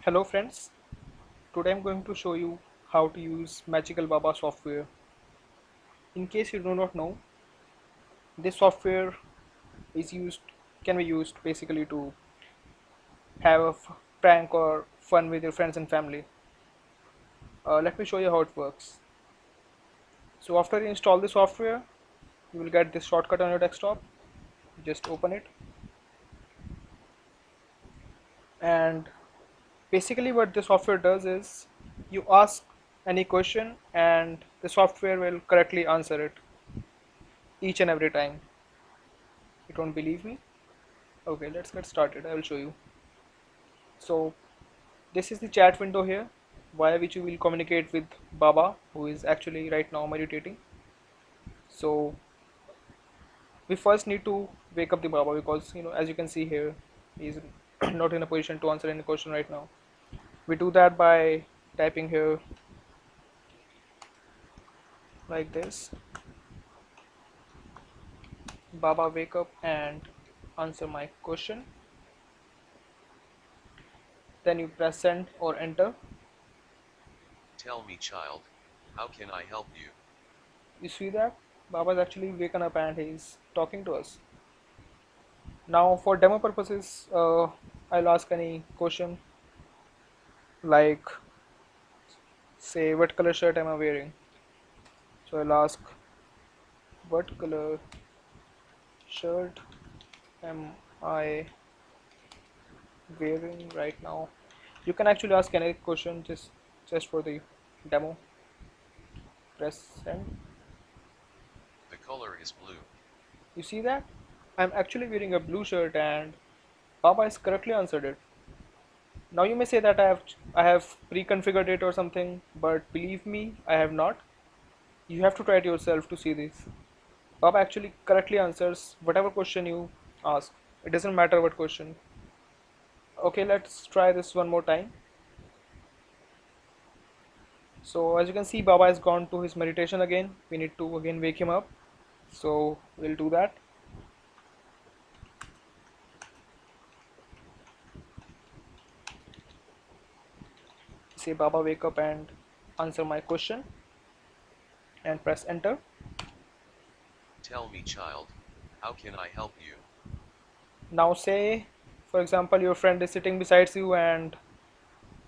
Hello friends, today I'm going to show you how to use Magical Baba software. In case you do not know, this software is used can be used basically to have a prank or fun with your friends and family. Let me show you how it works. So after you install the software, you will get this shortcut on your desktop. Just open it, and basically what the software does is you ask any question and the software will correctly answer it each and every time. You don't believe me? Okay, let's get started. I will show you. So this is the chat window here via which you will communicate with Baba, who is actually right now meditating. So we first need to wake up the Baba because as you can see here, he is not in a position to answer any question right now. We do that by typing here like this: Baba, wake up and answer my question. Then you press send or enter. Tell me, child, how can I help you? You see that Baba is actually waken up and he is talking to us. Now for demo purposes, I'll ask any question like, say, what color shirt am I wearing? So I'll ask, what color shirt am I wearing right now? You can actually ask any question just for the demo. Press send. The color is blue. You see that? I'm actually wearing a blue shirt and Baba has correctly answered it. Now you may say that I have pre-configured it or something, but believe me, I have not. You have to try it yourself to see this. Bob actually correctly answers whatever question you ask. It doesn't matter what question. Okay, let's try this one more time. So as you can see, Baba has gone to his meditation again. We need to again wake him up. So we'll do that. Say Baba, wake up and answer my question and press enter. Tell me, child, how can I help you? Now say, for example, your friend is sitting beside you and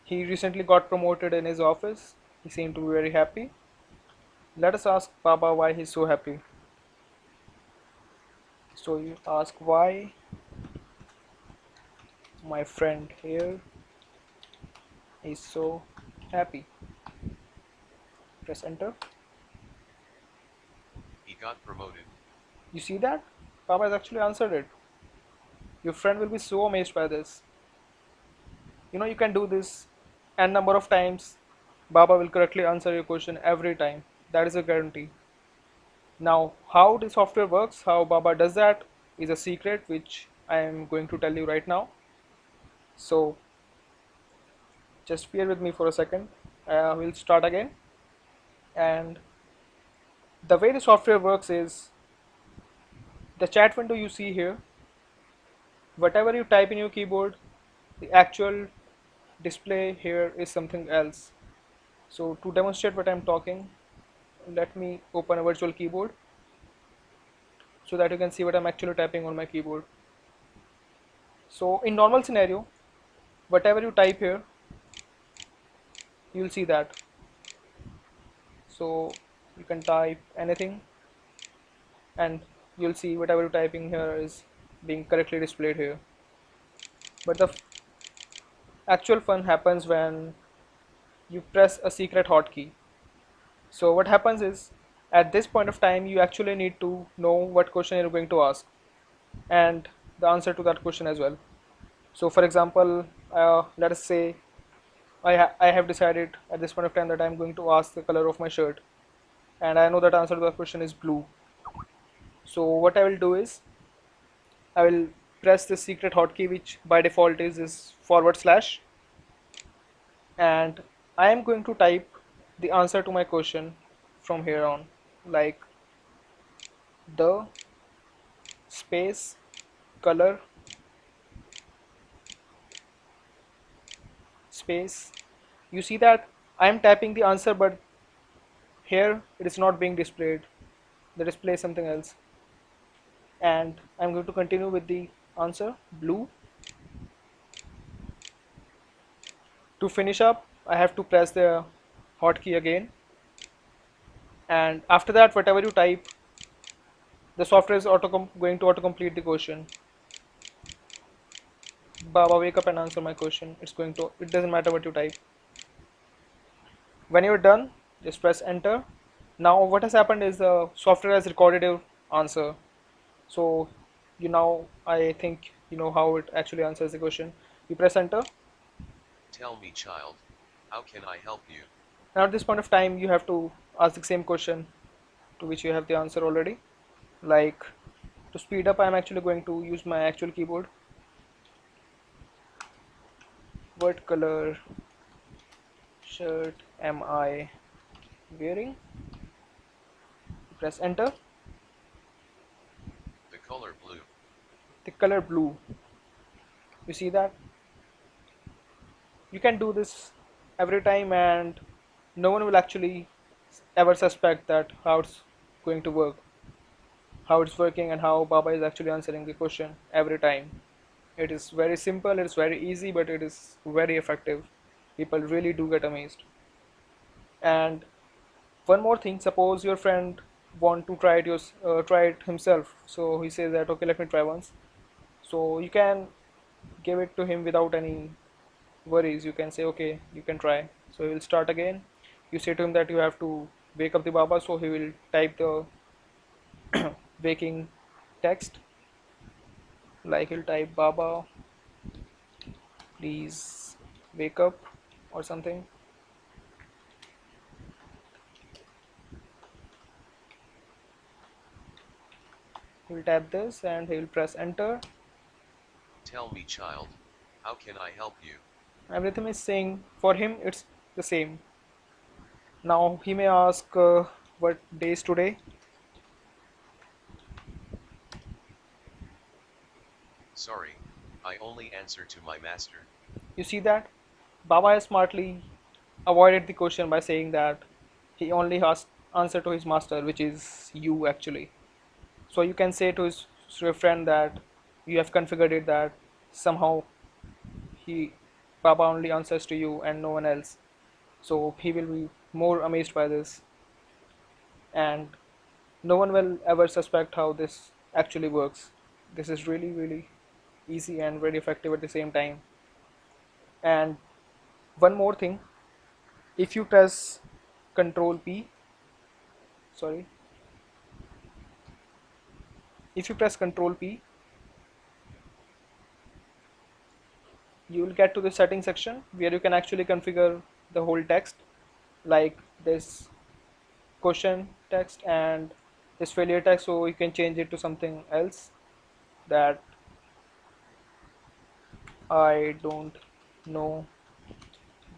he recently got promoted in his office. He seemed to be very happy. Let us ask Baba why he's so happy. So you ask why my friend here is so happy. Press enter. He got promoted. You see that? Baba has actually answered it. Your friend will be so amazed by this. You can do this n number of times. Baba will correctly answer your question every time. That is a guarantee. Now, how the software works, how Baba does that is a secret which I am going to tell you right now. So, just bear with me for a second. We'll start again. And the way the software works is the chat window you see here, whatever you type in your keyboard, the actual display here is something else. So to demonstrate what I'm talking, let me open a virtual keyboard so that you can see what I'm actually typing on my keyboard. So in normal scenario, whatever you type here, you'll see that. So you can type anything and you'll see whatever you're typing here is being correctly displayed here. But the actual fun happens when you press a secret hotkey. So what happens is at this point of time you actually need to know what question you're going to ask and the answer to that question as well. So for example, let us say I have decided at this point of time that I'm going to ask the color of my shirt and I know that answer to that question is blue. So what I will do is I will press the secret hotkey which by default is forward slash, and I am going to type the answer to my question from here on, like the space color space. You see that I am typing the answer, but here it is not being displayed. The display is something else. And I'm going to continue with the answer, blue. To finish up, I have to press the hotkey again, and after that, whatever you type, the software is going to auto-complete the question. Baba, wake up and answer my question. It's going to, it doesn't matter what you type. When you're done, just press enter. Now what has happened is the software has recorded your answer. So you now, I think you know how it actually answers the question. You press enter. Tell me, child, how can I help you? Now at this point of time, you have to ask the same question to which you have the answer already. Like, to speed up, I'm actually going to use my actual keyboard. What color shirt am I wearing? Press enter. The color blue. The color blue. You see that? You can do this every time, and no one will actually ever suspect that how it's going to work, how it's working, and how Baba is actually answering the question every time. It is very simple, it's very easy, but it is very effective. People really do get amazed. And one more thing, suppose your friend want to try it himself. So he says that okay, let me try once. So you can give it to him without any worries. You can say okay, you can try. So he will start again. You say to him that you have to wake up the Baba, so he will type the waking text, like he'll type Baba, please wake up or something. He will type this and he will press enter. Tell me, child, how can I help you? Everything is saying for him it's the same. Now he may ask what day is today. Sorry, I only answer to my master. You see that Baba has smartly avoided the question by saying that he only has answer to his master, which is you actually. So you can say to your friend that you have configured it that somehow he Baba only answers to you and no one else. So he will be more amazed by this, and no one will ever suspect how this actually works. This is really, really easy and very effective at the same time. And one more thing, if you press Control P, sorry, if you press Control P, you will get to the setting section where you can actually configure the whole text, like this question text and this failure text, so you can change it to something else, that I don't know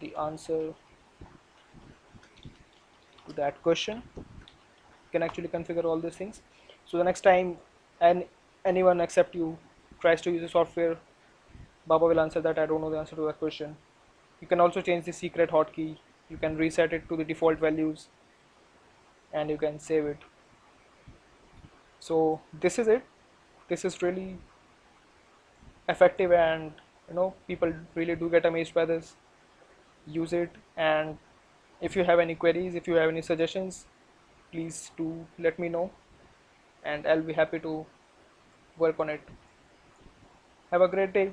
the answer to that question. You can actually configure all these things. So the next time and anyone except you tries to use the software, Baba will answer that I don't know the answer to that question. You can also change the secret hotkey. You can reset it to the default values and you can save it. So this is it. This is really effective, and people really do get amazed by this. Use it, and if you have any queries, if you have any suggestions, please do let me know, and I'll be happy to work on it. Have a great day.